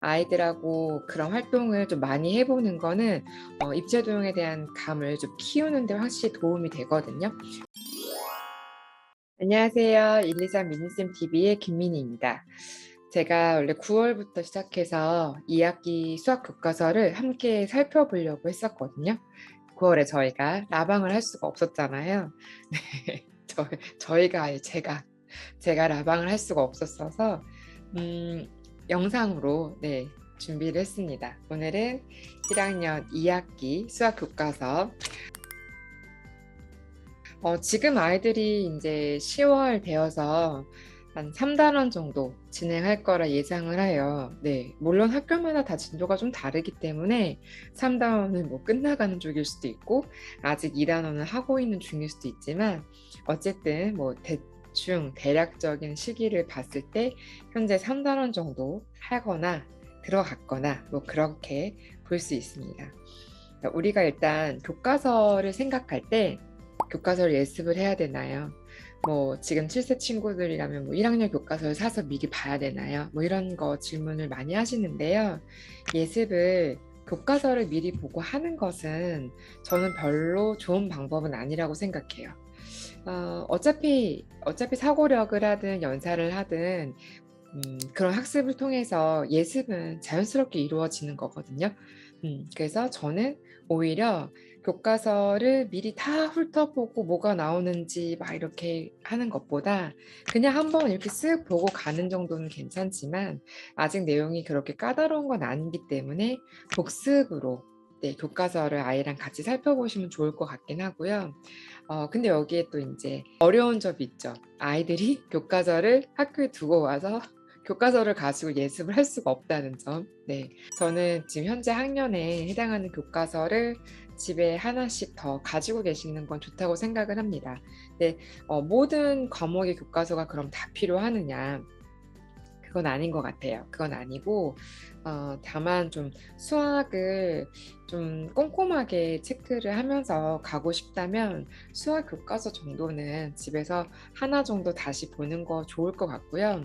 아이들하고 그런 활동을 좀 많이 해보는 거는 입체도형에 대한 감을 좀 키우는 데 확실히 도움이 되거든요. 안녕하세요. 123 미니쌤 TV의 김민희입니다. 제가 원래 9월부터 시작해서 2학기 수학 교과서를 함께 살펴보려고 했었거든요. 9월에 저희가 라방을 할 수가 없었잖아요. 네, 저희가 아니 제가 라방을 할 수가 없었어서 음, 영상으로 네, 준비를 했습니다. 오늘은 1학년 2학기 수학 교과서 지금 아이들이 이제 10월 되어서 한 3단원 정도 진행할 거라 예상을 해요. 네, 물론 학교마다 다 진도가 좀 다르기 때문에 3단원은 뭐 끝나가는 쪽일 수도 있고 아직 2단원을 하고 있는 중일 수도 있지만 어쨌든 뭐 대충 대략적인 시기를 봤을 때 현재 3단원 정도 하거나 들어갔거나 뭐 그렇게 볼 수 있습니다. 우리가 일단 교과서를 생각할 때 교과서를 예습을 해야 되나요? 뭐 지금 7세 친구들이라면 뭐 1학년 교과서를 사서 미리 봐야 되나요? 뭐 이런 거 질문을 많이 하시는데요. 예습을 교과서를 미리 보고 하는 것은 저는 별로 좋은 방법은 아니라고 생각해요. 어차피 사고력을 하든 연산을 하든 그런 학습을 통해서 예습은 자연스럽게 이루어지는 거거든요. 그래서 저는 오히려 교과서를 미리 다 훑어보고 뭐가 나오는지 막 이렇게 하는 것보다 그냥 한번 이렇게 쓱 보고 가는 정도는 괜찮지만 아직 내용이 그렇게 까다로운 건 아니기 때문에 복습으로 네, 교과서를 아이랑 같이 살펴보시면 좋을 것 같긴 하고요. 근데 여기에 또 이제 어려운 점이 있죠. 아이들이 교과서를 학교에 두고 와서 교과서를 가지고 예습을 할 수가 없다는 점. 네, 저는 지금 현재 학년에 해당하는 교과서를 집에 하나씩 더 가지고 계시는 건 좋다고 생각을 합니다. 네, 모든 과목의 교과서가 그럼 다 필요하느냐? 그건 아닌 것 같아요. 그건 아니고, 다만 좀 수학을 좀 꼼꼼하게 체크를 하면서 가고 싶다면 수학 교과서 정도는 집에서 하나 정도 다시 보는 거 좋을 것 같고요.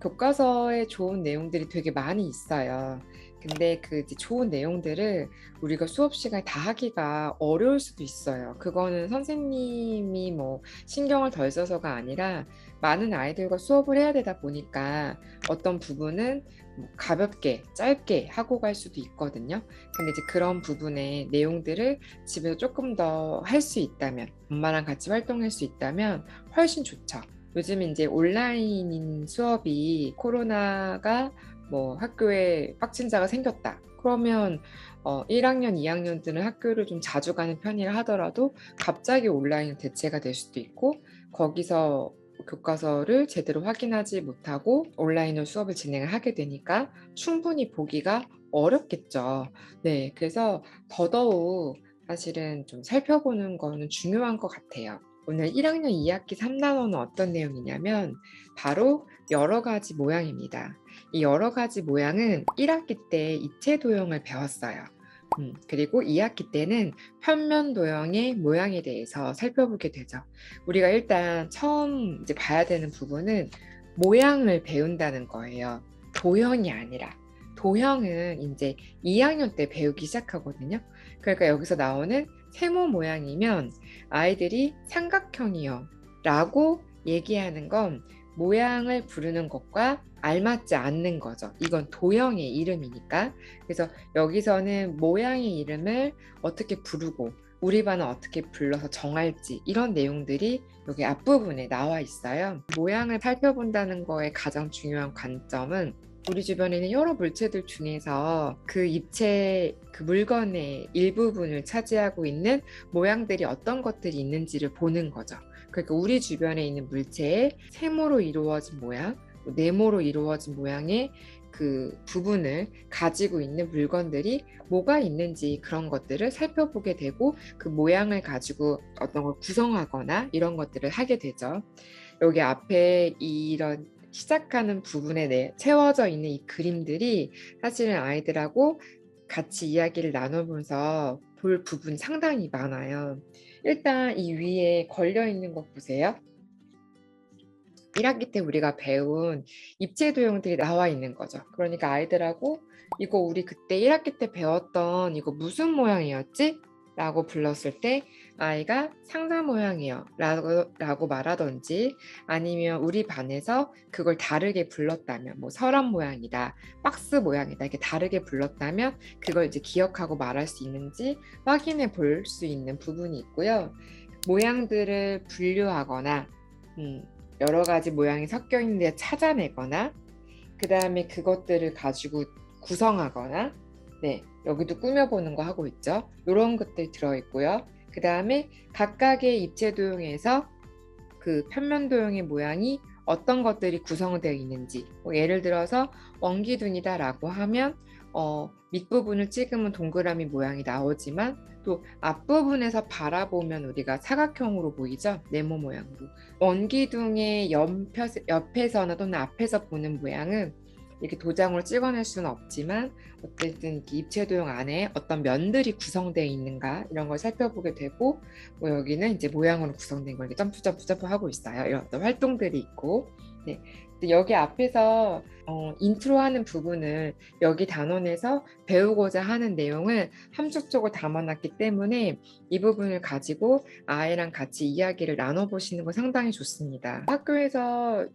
교과서에 좋은 내용들이 되게 많이 있어요. 근데 그 이제 좋은 내용들을 우리가 수업 시간에 다 하기가 어려울 수도 있어요. 그거는 선생님이 뭐 신경을 덜 써서가 아니라 많은 아이들과 수업을 해야 되다 보니까 어떤 부분은 뭐 가볍게 짧게 하고 갈 수도 있거든요. 근데 이제 그런 부분의 내용들을 집에서 조금 더 할 수 있다면, 엄마랑 같이 활동할 수 있다면 훨씬 좋죠. 요즘 이제 온라인 수업이 코로나가 뭐 학교에 확진자가 생겼다. 그러면 1학년, 2학년들은 학교를 좀 자주 가는 편이라 하더라도 갑자기 온라인 대체가 될 수도 있고 거기서 교과서를 제대로 확인하지 못하고 온라인으로 수업을 진행을 하게 되니까 충분히 보기가 어렵겠죠. 네, 그래서 더더욱 사실은 좀 살펴보는 거는 중요한 것 같아요. 오늘 1학년 2학기 3단원은 어떤 내용이냐면 바로 여러 가지 모양입니다. 이 여러 가지 모양은 1학기 때 입체 도형을 배웠어요. 그리고 2학기 때는 평면 도형의 모양에 대해서 살펴보게 되죠. 우리가 일단 처음 이제 봐야 되는 부분은 모양을 배운다는 거예요. 도형이 아니라. 도형은 이제 2학년 때 배우기 시작하거든요. 그러니까 여기서 나오는 세모 모양이면 아이들이 삼각형이요 라고 얘기하는 건 모양을 부르는 것과 알맞지 않는 거죠. 이건 도형의 이름이니까. 그래서 여기서는 모양의 이름을 어떻게 부르고 우리 반은 어떻게 불러서 정할지 이런 내용들이 여기 앞부분에 나와 있어요. 모양을 살펴본다는 거의 가장 중요한 관점은 우리 주변에 있는 여러 물체들 중에서 그 입체, 그 물건의 일부분을 차지하고 있는 모양들이 어떤 것들이 있는지를 보는 거죠. 그러니까 우리 주변에 있는 물체의 세모로 이루어진 모양, 네모로 이루어진 모양의 그 부분을 가지고 있는 물건들이 뭐가 있는지 그런 것들을 살펴보게 되고 그 모양을 가지고 어떤 걸 구성하거나 이런 것들을 하게 되죠. 여기 앞에 이런 시작하는 부분에 채워져 있는 이 그림들이 사실은 아이들하고 같이 이야기를 나눠보면서 볼 부분이 상당히 많아요. 일단 이 위에 걸려 있는 거 보세요. 1학기 때 우리가 배운 입체 도형들이 나와 있는 거죠. 그러니까 아이들하고 "이거 우리 그때 1학기 때 배웠던 이거 무슨 모양이었지?" 라고 불렀을 때 아이가 "상자 모양이요." 라고 말하든지, 아니면 우리 반에서 그걸 다르게 불렀다면 뭐 "서랍 모양이다. 박스 모양이다." 이렇게 다르게 불렀다면 그걸 이제 기억하고 말할 수 있는지 확인해 볼 수 있는 부분이 있고요. 모양들을 분류하거나 여러 가지 모양이 섞여 있는데 찾아내거나, 그다음에 그것들을 가지고 구성하거나, 네, 여기도 꾸며보는 거 하고 있죠. 요런 것들이 들어있고요. 그다음에 각각의 입체 도형에서 그 평면 도형의 모양이 어떤 것들이 구성되어 있는지, 뭐 예를 들어서 원기둥이다라고 하면 밑부분을 찍으면 동그라미 모양이 나오지만 또 앞부분에서 바라보면 우리가 사각형으로 보이죠? 네모 모양으로. 원기둥의 옆에서나 또는 앞에서 보는 모양은 이렇게 도장으로 찍어낼 수는 없지만 어쨌든 이렇게 입체 도형 안에 어떤 면들이 구성되어 있는가 이런 걸 살펴보게 되고, 뭐 여기는 이제 모양으로 구성된 걸 이렇게 점프 하고 있어요. 이런 어떤 활동들이 있고. 네. 근데 여기 앞에서 인트로 하는 부분을 여기 단원에서 배우고자 하는 내용을 함축적으로 담아놨기 때문에 이 부분을 가지고 아이랑 같이 이야기를 나눠보시는 거 상당히 좋습니다. 학교에서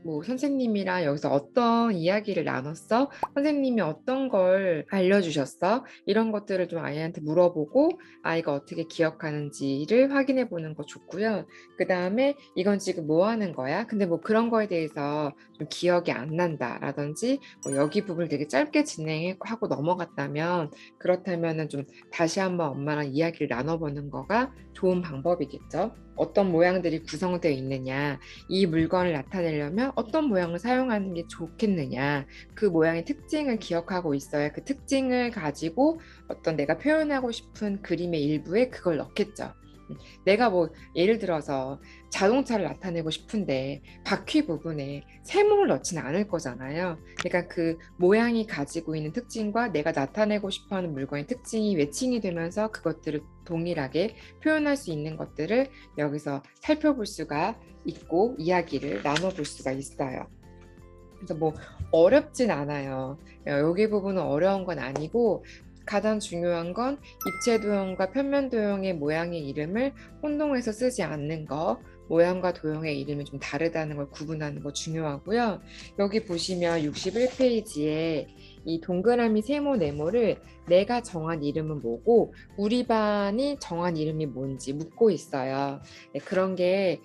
뭐 "선생님이랑 여기서 어떤 이야기를 나눴어? 선생님이 어떤 걸 알려주셨어?" 이런 것들을 좀 아이한테 물어보고 아이가 어떻게 기억하는지를 확인해 보는 거 좋고요. 그다음에 "이건 지금 뭐 하는 거야? 근데 뭐 그런 거에 대해서 좀 기억이 안 난다."라든지, 뭐 여기 부분을 되게 짧게 진행하고 넘어갔다면, 그렇다면은 좀 다시 한번 엄마랑 이야기를 나눠보는 거가 좋은 방법이겠죠. 어떤 모양들이 구성되어 있느냐, 이 물건을 나타내려면 어떤 모양을 사용하는 게 좋겠느냐, 그 모양의 특징을 기억하고 있어야 그 특징을 가지고 어떤 내가 표현하고 싶은 그림의 일부에 그걸 넣겠죠. 내가 뭐 예를 들어서 자동차를 나타내고 싶은데 바퀴 부분에 세모를 넣지는 않을 거잖아요. 그러니까 그 모양이 가지고 있는 특징과 내가 나타내고 싶어하는 물건의 특징이 매칭이 되면서 그것들을 동일하게 표현할 수 있는 것들을 여기서 살펴볼 수가 있고 이야기를 나눠볼 수가 있어요. 그래서 뭐 어렵진 않아요. 여기 부분은 어려운 건 아니고, 가장 중요한 건 입체 도형과 평면 도형의 모양의 이름을 혼동해서 쓰지 않는 거, 모양과 도형의 이름이 좀 다르다는 걸 구분하는 거 중요하고요. 여기 보시면 61페이지에 이 동그라미 세모 네모를 내가 정한 이름은 뭐고 우리 반이 정한 이름이 뭔지 묻고 있어요. 네, 그런 게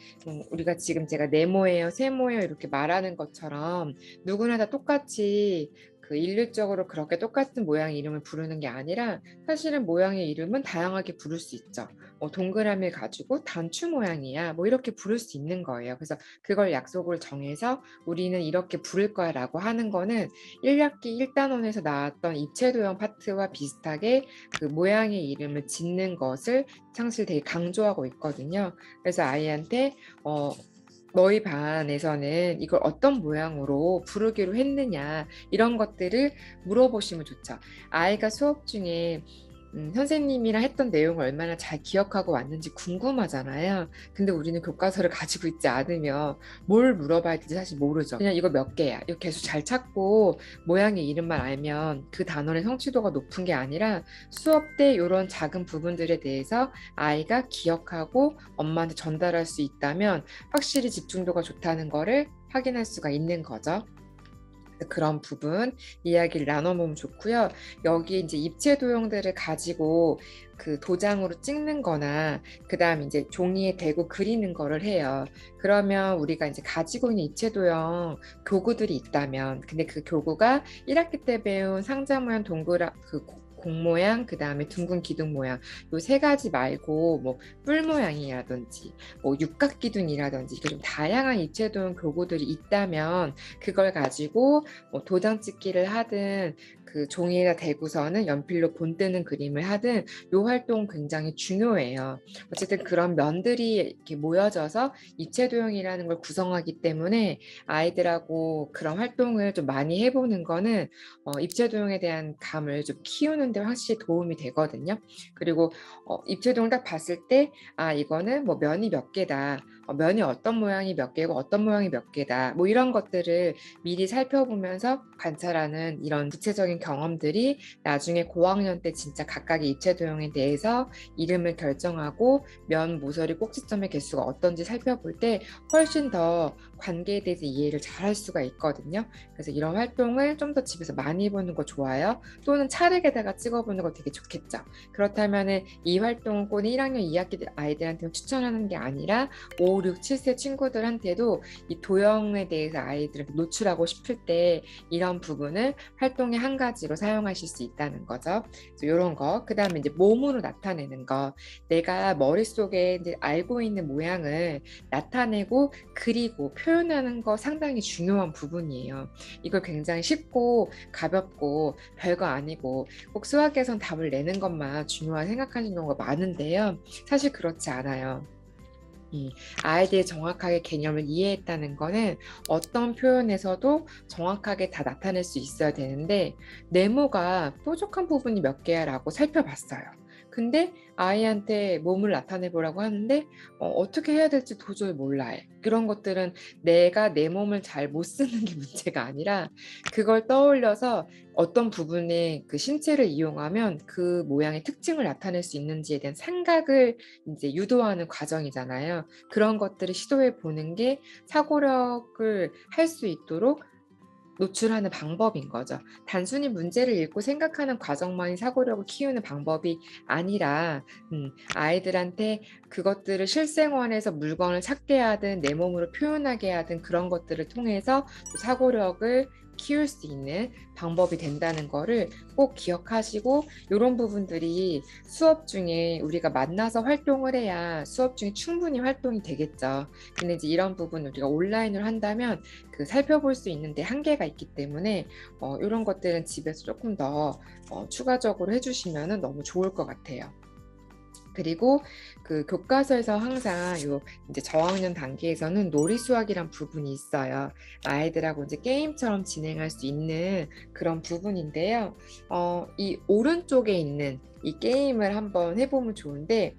우리가 지금 제가 네모예요, 세모예요 이렇게 말하는 것처럼 누구나 다 똑같이 그 일률적으로 그렇게 똑같은 모양의 이름을 부르는 게 아니라, 사실은 모양의 이름은 다양하게 부를 수 있죠. 동그라미를 가지고 단추 모양이야 뭐 이렇게 부를 수 있는 거예요. 그래서 그걸 약속을 정해서 우리는 이렇게 부를 거야라고 하는 거는 1학기 1단원에서 나왔던 입체 도형 파트와 비슷하게 그 모양의 이름을 짓는 것을 사실 되게 강조하고 있거든요. 그래서 아이한테 너희 반에서는 이걸 어떤 모양으로 부르기로 했느냐 이런 것들을 물어보시면 좋죠. 아이가 수업 중에 선생님이랑 했던 내용을 얼마나 잘 기억하고 왔는지 궁금하잖아요. 근데 우리는 교과서를 가지고 있지 않으면 뭘 물어봐야 될지 사실 모르죠. 그냥 "이거 몇 개야?" 이거 계속 잘 찾고 모양의 이름만 알면 그 단원의 성취도가 높은 게 아니라, 수업 때 요런 작은 부분들에 대해서 아이가 기억하고 엄마한테 전달할 수 있다면 확실히 집중도가 좋다는 거를 확인할 수가 있는 거죠. 그런 부분 이야기를 나눠보면 좋고요. 여기 이제 입체 도형들을 가지고 그 도장으로 찍는 거나 그다음에 이제 종이에 대고 그리는 거를 해요. 그러면 우리가 이제 가지고 있는 입체 도형 교구들이 있다면, 근데 그 교구가 1학기 때 배운 상자 모양, 동그라 그 공 모양, 그다음에 둥근 기둥 모양 요 세 가지 말고 뭐 뿔 모양이라든지 뭐 육각 기둥이라든지 이렇게 좀 다양한 입체 도형 교구들이 있다면, 그걸 가지고 뭐 도장 찍기를 하든 그 종이에다 대고서는 연필로 본뜨는 그림을 하든 요 활동 굉장히 중요해요. 어쨌든 그런 면들이 이렇게 모여져서 입체 도형이라는 걸 구성하기 때문에 아이들하고 그런 활동을 좀 많이 해보는 거는 입체 도형에 대한 감을 좀 키우는 데 확실히 도움이 되거든요. 그리고 입체 도형 딱 봤을 때 '아 이거는 뭐 면이 몇 개다. 면이 어떤 모양이 몇 개고 어떤 모양이 몇 개다. 뭐 이런 것들을 미리 살펴보면서 관찰하는 이런 구체적인 경험들이 나중에 고학년 때 진짜 각각의 입체 도형에 대해서 이름을 결정하고 면 모서리 꼭지점의 개수가 어떤지 살펴볼 때 훨씬 더 관계에 대해서 이해를 잘 할 수가 있거든요. 그래서 이런 활동을 좀 더 집에서 많이 해보는 거 좋아요. 또는 차례에다가 찍어보는 거 되게 좋겠죠. 그렇다면 이 활동은 꼭 1학년 2학기 아이들한테 추천하는 게 아니라 5, 6, 7세 친구들한테도 이 도형에 대해서 아이들을 노출하고 싶을 때 이런 부분을 활동의 한 가지로 사용하실 수 있다는 거죠. 이런 거. 그 다음에 이제 몸으로 나타내는 거. 내가 머릿속에 이제 알고 있는 모양을 나타내고 그리고 표현하는 거 상당히 중요한 부분이에요. 이걸 굉장히 쉽고 가볍고 별거 아니고 꼭 수학에선 답을 내는 것만 중요하게 생각하는 경우가 많은데요. 사실 그렇지 않아요. 아이들이 정확하게 개념을 이해했다는 거는 어떤 표현에서도 정확하게 다 나타낼 수 있어야 되는데 네모가 뾰족한 부분이 몇 개야 라고 살펴봤어요. 근데 아이한테 몸을 나타내 보라고 하는데 어떻게 해야 될지 도저히 몰라요. 그런 것들은 내가 내 몸을 잘 못 쓰는 게 문제가 아니라 그걸 떠올려서 어떤 부분의 그 신체를 이용하면 그 모양의 특징을 나타낼 수 있는지에 대한 생각을 이제 유도하는 과정이잖아요. 그런 것들을 시도해 보는 게 사고력을 할 수 있도록 노출하는 방법인 거죠. 단순히 문제를 읽고 생각하는 과정만이 사고력을 키우는 방법이 아니라 아이들한테 그것들을 실생활에서 물건을 찾게 하든 내 몸으로 표현하게 하든 그런 것들을 통해서 사고력을 키울 수 있는 방법이 된다는 거를 꼭 기억하시고 이런 부분들이 수업 중에 우리가 만나서 활동을 해야 수업 중에 충분히 활동이 되겠죠. 근데 이제 이런 부분 우리가 온라인으로 한다면 그 살펴볼 수 있는데 한계가 있기 때문에 이런 것들은 집에서 조금 더 추가적으로 해주시면 너무 좋을 것 같아요. 그리고 그 교과서에서 항상 요 이제 저학년 단계에서는 놀이 수학이란 부분이 있어요. 아이들하고 이제 게임처럼 진행할 수 있는 그런 부분인데요. 이 오른쪽에 있는 이 게임을 한번 해보면 좋은데,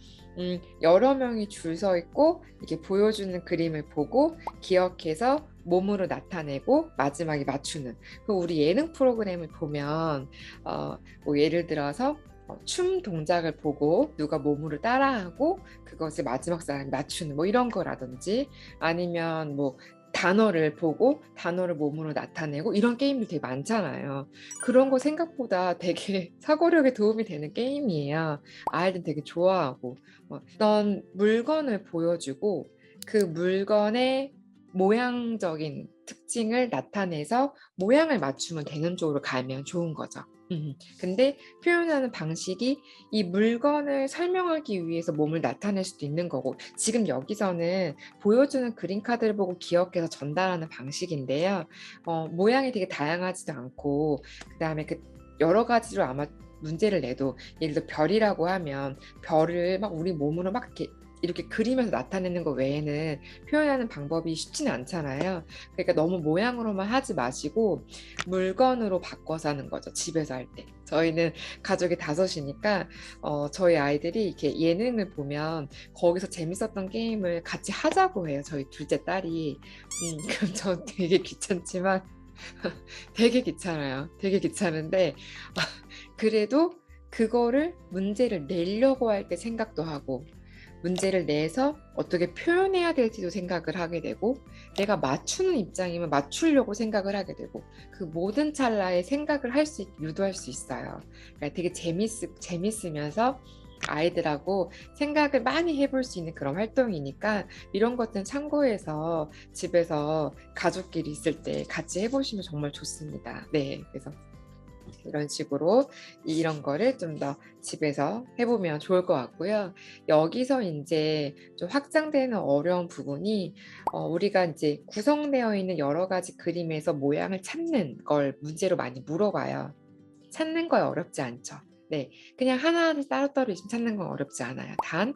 여러 명이 줄 서 있고 이렇게 보여주는 그림을 보고 기억해서 몸으로 나타내고 마지막에 맞추는. 그 우리 예능 프로그램을 보면 뭐 예를 들어서 춤 동작을 보고 누가 몸으로 따라하고 그것을 마지막 사람이 맞추는 뭐 이런 거라든지 아니면 뭐 단어를 보고 단어를 몸으로 나타내고 이런 게임들 되게 많잖아요. 그런 거 생각보다 되게 사고력에 도움이 되는 게임이에요. 아이들 되게 좋아하고 어떤 물건을 보여주고 그 물건의 모양적인 특징을 나타내서 모양을 맞추면 되는 쪽으로 가면 좋은 거죠. 근데 표현하는 방식이 이 물건을 설명하기 위해서 몸을 나타낼 수도 있는 거고 지금 여기서는 보여주는 그림 카드를 보고 기억해서 전달하는 방식인데요. 모양이 되게 다양하지도 않고 그다음에 그 여러 가지로 아마 문제를 내도 예를 들어 별이라고 하면 별을 막 우리 몸으로 막 이렇게 그리면서 나타내는 거 외에는 표현하는 방법이 쉽지는 않잖아요. 그러니까 너무 모양으로만 하지 마시고 물건으로 바꿔서 하는 거죠. 집에서 할 때. 저희는 가족이 5이니까 저희 아이들이 이렇게 예능을 보면 거기서 재밌었던 게임을 같이 하자고 해요. 저희 둘째 딸이. 그럼 저 되게 귀찮지만 되게 귀찮아요. 되게 귀찮은데 그래도 그거를 문제를 내려고 할 때 생각도 하고 문제를 내서 어떻게 표현해야 될지도 생각을 하게 되고 내가 맞추는 입장이면 맞추려고 생각을 하게 되고 그 모든 찰나에 생각을 할 수 유도할 수 있어요. 그러니까 되게 재밌으면서 아이들하고 생각을 많이 해볼 수 있는 그런 활동이니까 이런 것들은 참고해서 집에서 가족끼리 있을 때 같이 해보시면 정말 좋습니다. 네, 그래서 이런 식으로 이런 거를 좀 더 집에서 해보면 좋을 것 같고요. 여기서 이제 좀 확장되는 어려운 부분이 우리가 이제 구성되어 있는 여러 가지 그림에서 모양을 찾는 걸 문제로 많이 물어봐요. 찾는 거에 어렵지 않죠. 네, 그냥 하나하나 따로따로 있으면 찾는 건 어렵지 않아요. 단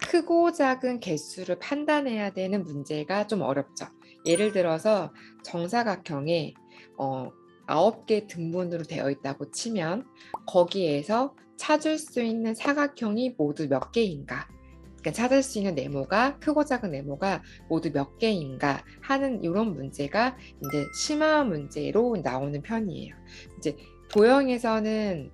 크고 작은 개수를 판단해야 되는 문제가 좀 어렵죠. 예를 들어서 정사각형에 9개 등분으로 되어 있다고 치면 거기에서 찾을 수 있는 사각형이 모두 몇 개인가? 그러니까 찾을 수 있는 네모가 크고 작은 네모가 모두 몇 개인가 하는 이런 문제가 이제 심화 문제로 나오는 편이에요. 이제 도형에서는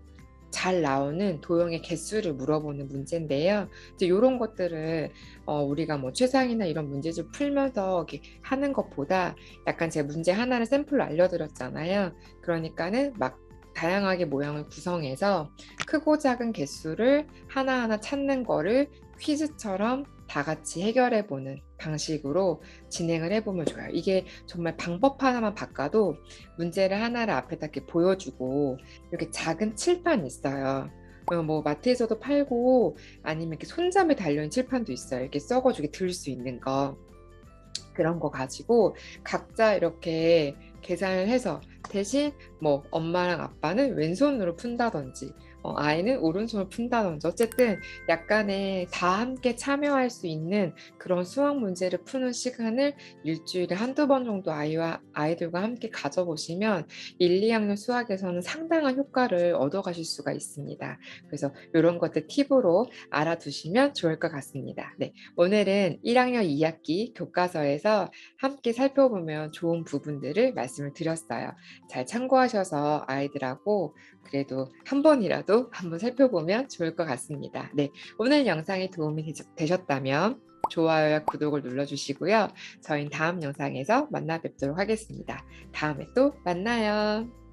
잘 나오는 도형의 개수를 물어보는 문제인데요. 이제 이런 것들을 우리가 뭐 최상위나 이런 문제집 풀면서 이렇게 하는 것보다 약간 제 문제 하나를 샘플로 알려드렸잖아요. 그러니까는 막 다양하게 모양을 구성해서 크고 작은 개수를 하나하나 찾는 거를 퀴즈처럼 다 같이 해결해 보는 방식으로 진행을 해보면 좋아요. 이게 정말 방법 하나만 바꿔도 문제를 하나를 앞에다 이렇게 보여주고 이렇게 작은 칠판이 있어요. 뭐 마트에서도 팔고 아니면 이렇게 손잡이 달려있는 칠판도 있어요. 이렇게 써가지고 들 수 있는 거. 그런 거 가지고 각자 이렇게 계산을 해서 대신 뭐 엄마랑 아빠는 왼손으로 푼다든지 아이는 오른손으로 푼다든지 어쨌든 약간의 다 함께 참여할 수 있는 그런 수학 문제를 푸는 시간을 일주일에 한두 번 정도 아이들과 함께 가져보시면 1, 2학년 수학에서는 상당한 효과를 얻어가실 수가 있습니다. 그래서 이런 것들 팁으로 알아두시면 좋을 것 같습니다. 네, 오늘은 1학년 2학기 교과서에서 함께 살펴보면 좋은 부분들을 말씀을 드렸어요. 잘 참고하셔서 아이들하고 그래도 한 번이라도 한번 살펴보면 좋을 것 같습니다. 네, 오늘 영상이 도움이 되셨다면 좋아요와 구독을 눌러주시고요. 저희는 다음 영상에서 만나 뵙도록 하겠습니다. 다음에 또 만나요.